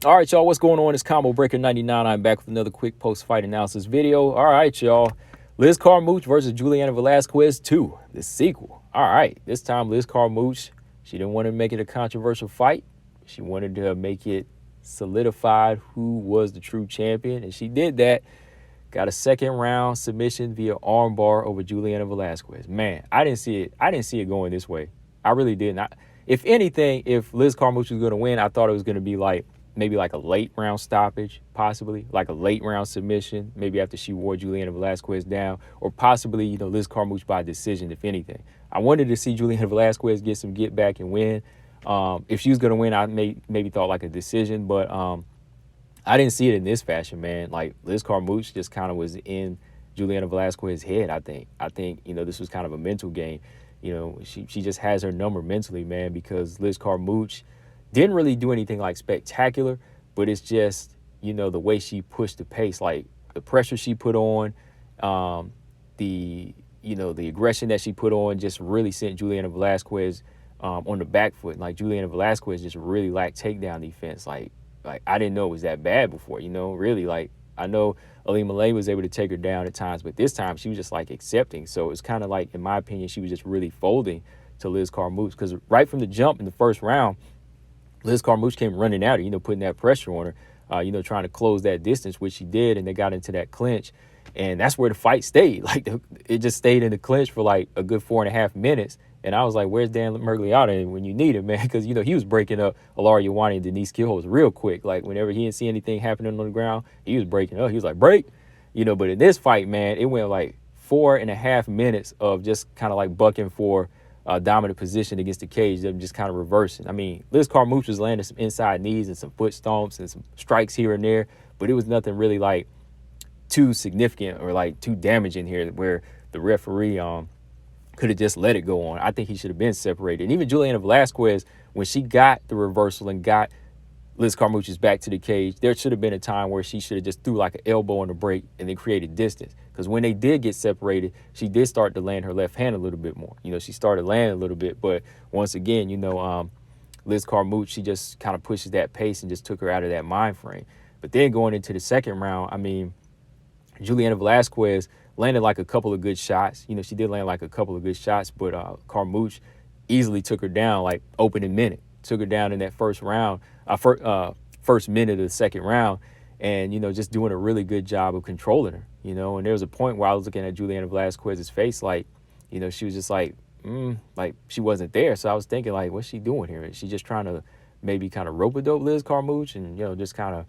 All right, y'all, what's going on? It's Combo Breaker 99. I'm back with another quick post-fight analysis video. All right, y'all. Liz Carmouche versus Juliana Velasquez 2, the sequel. All right, this time Liz Carmouche, she didn't want to make it a controversial fight. She wanted to make it solidified who was the true champion, and she did that. Got a second round submission via armbar over Juliana Velasquez. Man, I didn't see it going this way. I really didn't. If anything, if Liz Carmouche was going to win, I thought it was going to be maybe like a late round stoppage, possibly like a late round submission, maybe after she wore Juliana Velasquez down, or possibly, Liz Carmouche by decision, if anything. I wanted to see Juliana Velasquez get some get back and win. If she was going to win, I maybe thought like a decision, but I didn't see it in this fashion, man. Like, Liz Carmouche just kind of was in Juliana Velasquez's head, I think. This was kind of a mental game. She just has her number mentally, man, because Liz Carmouche didn't really do anything like spectacular, but it's just, the way she pushed the pace, like the pressure she put on, the aggression that she put on just really sent Juliana Velasquez on the back foot. Like, Juliana Velasquez just really lacked takedown defense. Like I didn't know it was that bad before, really. Like, I know Ali Malay was able to take her down at times, but this time she was just like accepting. So it's kind of like, in my opinion, she was just really folding to Liz Carmouche, because right from the jump in the first round, Liz Carmouche came running at her, putting that pressure on her, trying to close that distance, which she did, and they got into that clinch. And that's where the fight stayed. Like, it just stayed in the clinch for like a good 4.5 minutes. And I was like, where's Dan Mergliata when you need him, man? Because, he was breaking up Alara Yawani and Denise Killholz real quick. Like, whenever he didn't see anything happening on the ground, he was breaking up. He was like, break. But in this fight, man, it went like 4.5 minutes of just kind of like bucking for dominant position against the cage, them just kind of reversing. I mean, Liz Carmouche was landing some inside knees and some foot stomps and some strikes here and there, but it was nothing really like too significant or like too damaging here where the referee could have just let it go on. I think he should have been separated. And even Juliana Velasquez, when she got the reversal and got Liz Carmouche's back to the cage, there should have been a time where she should have just threw like an elbow on the break and then created distance. Because when they did get separated, she did start to land her left hand a little bit more. She started landing a little bit. But once again, Liz Carmouche, she just kind of pushes that pace and just took her out of that mind frame. But then going into the second round, I mean, Juliana Velasquez landed like a couple of good shots. She did land like a couple of good shots, but Carmouche easily took her down like opening minute. Took her down in that first round, first minute of the second round, and, just doing a really good job of controlling her, And there was a point where I was looking at Juliana Velasquez's face, like, she was just like she wasn't there. So I was thinking, like, what's she doing here? Is she just trying to maybe kind of rope-a-dope Liz Carmouche and, just kind of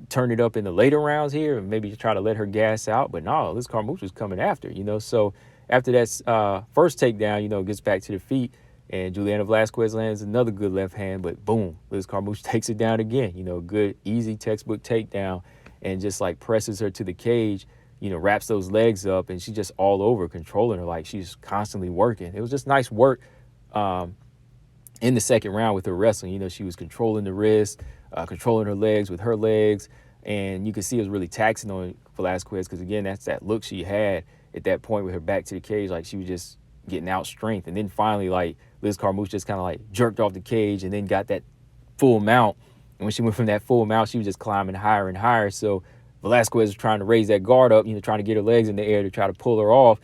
turn it up in the later rounds here and maybe try to let her gas out? But no, Liz Carmouche was coming after, So after that first takedown, gets back to the feet, and Juliana Velasquez lands another good left hand, but boom, Liz Carmouche takes it down again. Good, easy textbook takedown, and just like presses her to the cage, wraps those legs up, and she's just all over controlling her. Like, she's constantly working. It was just nice work in the second round with her wrestling. She was controlling the wrist, controlling her legs with her legs, and you could see it was really taxing on Velasquez because, again, that's that look she had at that point with her back to the cage. Like, she was just getting out strength. And then finally, like, Liz Carmouche just kind of like jerked off the cage and then got that full mount. And when she went from that full mount, she was just climbing higher and higher. So Velasquez was trying to raise that guard up, trying to get her legs in the air to try to pull her off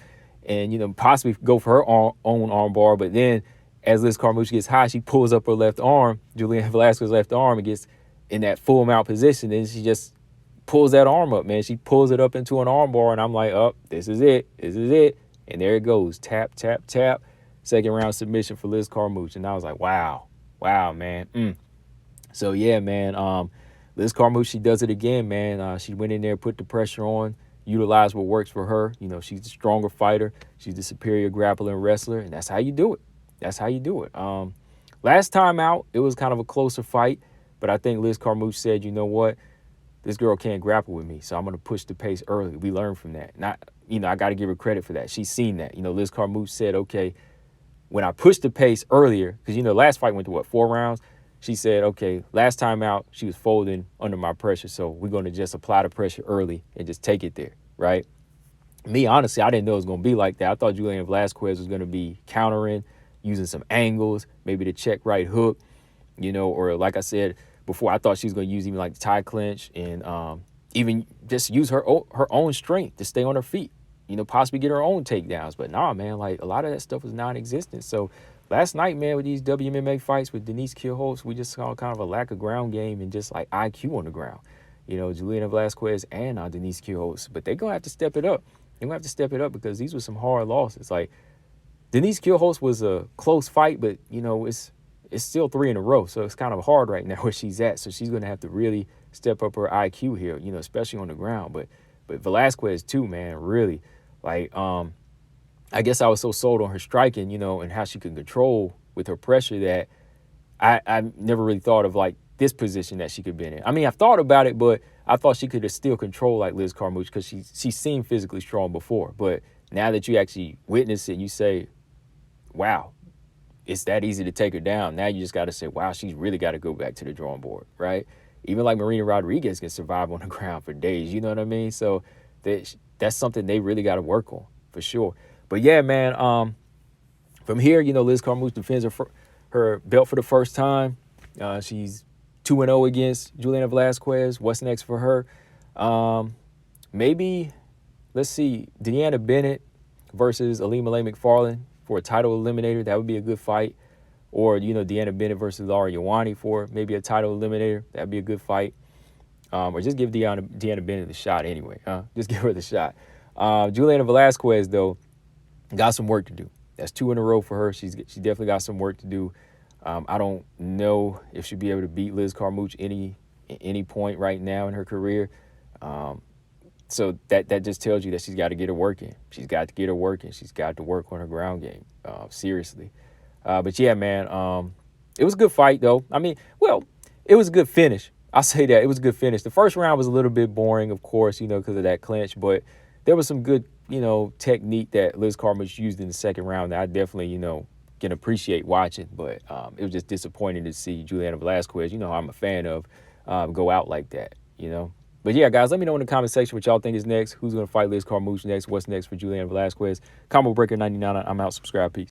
and, possibly go for her own arm bar. But then as Liz Carmouche gets high, she pulls up her left arm, Juliana Velasquez's left arm, and gets in that full mount position. And she just pulls that arm up, man. She pulls it up into an arm bar, and I'm like, oh, this is it. This is it. And there it goes. Tap, tap, tap. Second round submission for Liz Carmouche. And I was like, wow, man. So, yeah, man, Liz Carmouche, she does it again, man. She went in there, put the pressure on, utilized what works for her. She's the stronger fighter. She's the superior grappler and wrestler, and that's how you do it. That's how you do it. Last time out, it was kind of a closer fight, but I think Liz Carmouche said, you know what? This girl can't grapple with me, so I'm going to push the pace early. We learned from that. I got to give her credit for that. She's seen that. Liz Carmouche said, okay, when I pushed the pace earlier, because, last fight went to, 4 rounds? She said, okay, last time out, she was folding under my pressure, so we're going to just apply the pressure early and just take it there, right? Me, honestly, I didn't know it was going to be like that. I thought Juliana Velasquez was going to be countering, using some angles, maybe the check right hook, or like I said, before. I thought she was going to use even like the tie clinch and even just use her own strength to stay on her feet, possibly get her own takedowns. But nah, man, like a lot of that stuff was non-existent. So last night, man, with these WMMA fights with Denise Kielholtz, we just saw kind of a lack of ground game and just like IQ on the ground. Juliana Velasquez and Denise Kielholtz. But they're going to have to step it up. They're going to have to step it up because these were some hard losses. Like Denise Kielholtz was a close fight, but, it's still 3 in a row. So it's kind of hard right now where she's at. So she's going to have to really step up her IQ here, especially on the ground. But Velasquez too, man, really. Like, I guess I was so sold on her striking, and how she could control with her pressure that I never really thought of like this position that she could be in. I mean, I've thought about it, but I thought she could have still controlled like Liz Carmouche because she seemed physically strong before. But now that you actually witness it, you say, wow, it's that easy to take her down. Now you just got to say, wow, she's really got to go back to the drawing board, right? Even like Marina Rodriguez can survive on the ground for days, you know what I mean? So that's something they really got to work on for sure. But yeah, man, from here, Liz Carmouche defends her belt for the first time. She's 2-0 against Juliana Velasquez. What's next for her? Maybe, let's see, Deanna Bennett versus Alima McFarland for a title eliminator. That would be a good fight. Or, Deanna Bennett versus Laura Ioane for maybe a title eliminator. That would be a good fight. Or just give Deanna Bennett the shot anyway. Just give her the shot. Juliana Velasquez, though, got some work to do. That's 2 in a row for her. She definitely got some work to do. I don't know if she'll be able to beat Liz Carmouche any point right now in her career. So that just tells you that she's got to get her work in. She's got to get her work in. She's got to work on her ground game, seriously. But yeah, man, it was a good fight, though. I mean, well, it was a good finish. I'll say that. It was a good finish. The first round was a little bit boring, of course, because of that clinch. But there was some good, technique that Liz Carmouche used in the second round that I definitely, can appreciate watching. But it was just disappointing to see Juliana Velasquez, I'm a fan of, go out like that, But yeah, guys, let me know in the comment section what y'all think is next. Who's going to fight Liz Carmouche next? What's next for Juliana Velasquez? Combo Breaker 99. I'm out. Subscribe. Peace.